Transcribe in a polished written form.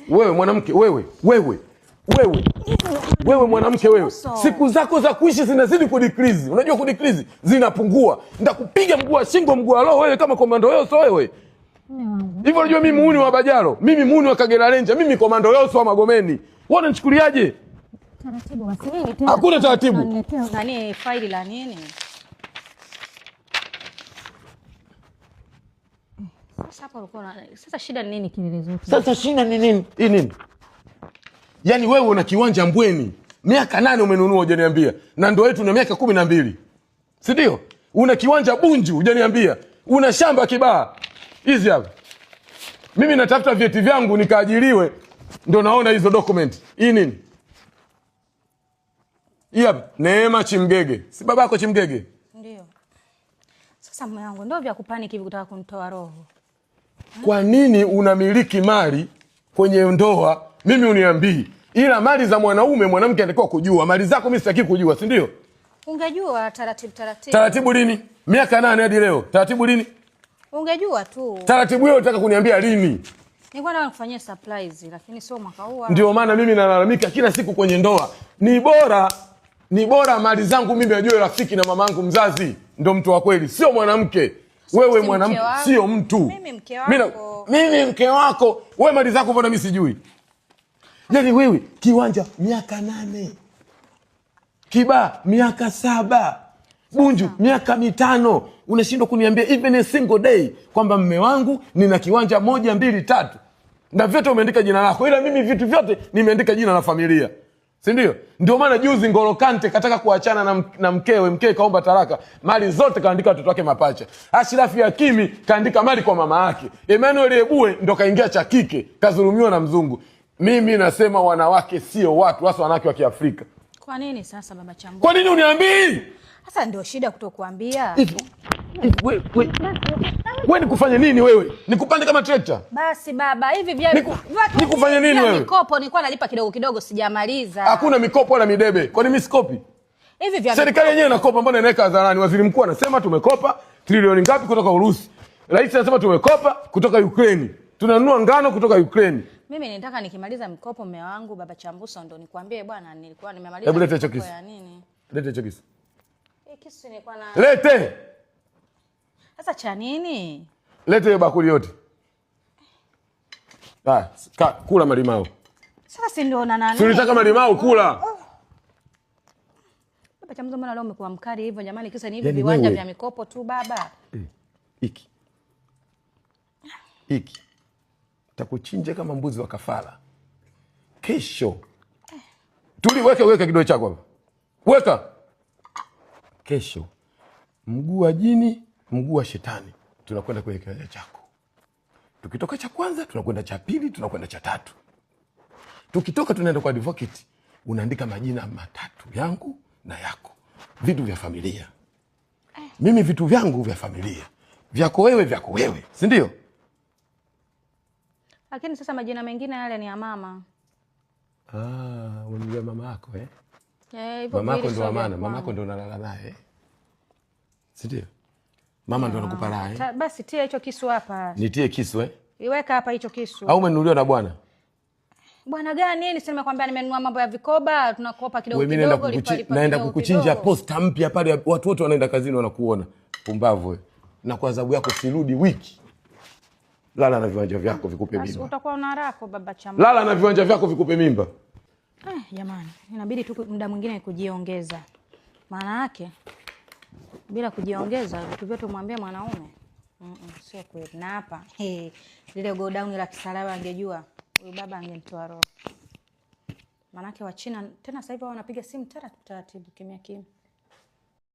Wewe mwanamke, wewe mwanamke wewe. Siku zako za kuishi zinazidi kudecrease. Unajua kudecrease zinapungua. Nitakupiga mguu wa shingo, mguu wa roho wewe kama komando Yoso wewe. Hivyo unajua mimi muuni wa Bajalo, mimi muuni wa Kagera Ranger, mimi komando Yoso wa Magomeni. Wewe unanichukuliaje? Taratibu basi nini tena? Hakuna taratibu. Nani faili la nini? Sasa shida ni nini kilelezo? Sasa shida ni nini? Hii nini? Yaani wewe una kiwanja Mbweni. Miaka 8 umenunua hujaniambia. Na ndoa yetu na miaka 12. Si ndio? Una kiwanja Bunju hujaniambia. Una shamba Kibaha. Hizi hapa. Mimi natafuta vyeti vyangu nikaajiriwe ndio naona hizo document. Hii nini? Hii hapa Neema Chimgege. Si babako Chimgege? Ndio. Sasa mume wangu ndio vya kupaniki hivi kutaka kunitoa roho. Kwa nini unamiliki mali kwenye ndoa mimi uniambii? Ila mali za mwanamke anatakiwa kujua. Mali zako mimi sitaki kujua, si ndio? Ungejua taratibu. Taratibu lini? Miaka 8 hadi leo. Taratibu lini? Ungejua tu. Taratibu hiyo unataka kuniambia lini? Nilikuwa nataka kufanyia surprise lakini sio mwaka huu. Ndio maana mimi nalalamika kila siku kwenye ndoa. Ni bora mali zangu mimi ajue rafiki na mamangu mzazi ndio mtu wa kweli, sio mwanamke. Wewe mwanamke sio mtu. Mimi mke wako. Mimi mke wako. Wewe mali zako mbona mimi sijui? Yaani wewe kiwanja miaka 8. Kibaha miaka 7. Bunju miaka 5. Unashindwa kuniambia even a single day kwamba mme wangu nina kiwanja 1 2 3. Na vyote umeandika jina lako. Ila mimi vitu vyote nimeandika jina la familia. Si ndio? Ndio maana juzi Ngolo Kante kataka kuachana na mkewe kaomba talaka. Mali zote kaandika watoto wake mapacha. Ashrafi Hakimi kaandika mali kwa mama yake. Emmanuel Ebue ndo kaingia cha kike, kazulumiwa na mzungu. Mimi nasema wanawake sio watu, hasa wanawake wa Kiafrika. Kwa nini sasa baba Chambu? Kwa nini uniambii? Sasa ndio shida kutokuambia. Wewe nikufanye nini wewe? Nikupande kama trekta? Basi baba, hivi vya nikufanye nini wewe? Mikopo nilikuwa nalipa kidogo sijamaliza. Hakuna mikopo wala midebe. Kwa nini mimi sikopi? Hivi vya serikali yenyewe inakopa, mbona inaweka hadharani? Waziri mkuu anasema tumekopa trilioni ngapi kutoka Urusi. Rais anasema tumekopa kutoka Ukraine. Tunanunua ngano kutoka Ukraine. Mimi nitaka nikimaliza mikopo mume wangu baba Chambuso ndo nikwambie bwana nilikuwa nimemaliza. Hebu leta hicho kisu. Ya nini? Leta hicho kisu. Kisu nilikuwa na lete. Sasa cha nini? Lete hiyo bakuli yote. Kula malimao. Sasa si ndio na nani? Tulitaka malimao kula. Baba Chambuso mbona leo umekuwa mkali hivyo jamani, kisa ni hivi viwanja vya mikopo tu baba. Hiki. Takuchinja kama mbuzi wa kafara. Kesho. Weka kidole chako hapa. Weka. Kesho. Mguu wa jini, mguu wa shetani. Tunakwenda kwenye kiwanja chako. Tukitoka cha kwanza, tunakwenda cha pili, tunakwenda cha 3. Tukitoka tunaenda kwa advocate. Unaandika majina 3 yangu na yako. Vitu vya familia. Mimi vitu vyangu vya familia. Vyako wewe. Si ndio? Lakini sasa majina mengine yale ni ya mama. Unamjua mama yako hivyo mama yako ndo wa maana, mama yako ndo unalala naye. Si ndio? Mama ndo anakupa raha. Basi tia hicho kisu hapa. Nitie kisu Iweka hapa hicho kisu. Au umenunuliwa na bwana? Bwana gani? Niseme kwamba nimenunua mambo ya vikoba, tunakopa kidogo. Naenda kukuchinja posta mpya pale, watu wote wanaenda kazini wanakuona. Pumbavu wewe. Na kwa adhabu yako sirudi wiki. Lala na viwanja vyako vikupe mimba. Utakuwa una haraka baba Chambu. Lala na viwanja vyako vikupe mimba. Jamani, inabidi tu muda mwingine kujiongeza. Maana yake bila kujiongeza vitu vyote mwambie mwanaume. Sio kweli. Na hapa lile go down la Kisarawe angejua huyu baba angemtoa roho. Maana yake wa China tena sasa hivi wanapiga simu taratibu kimya kimya.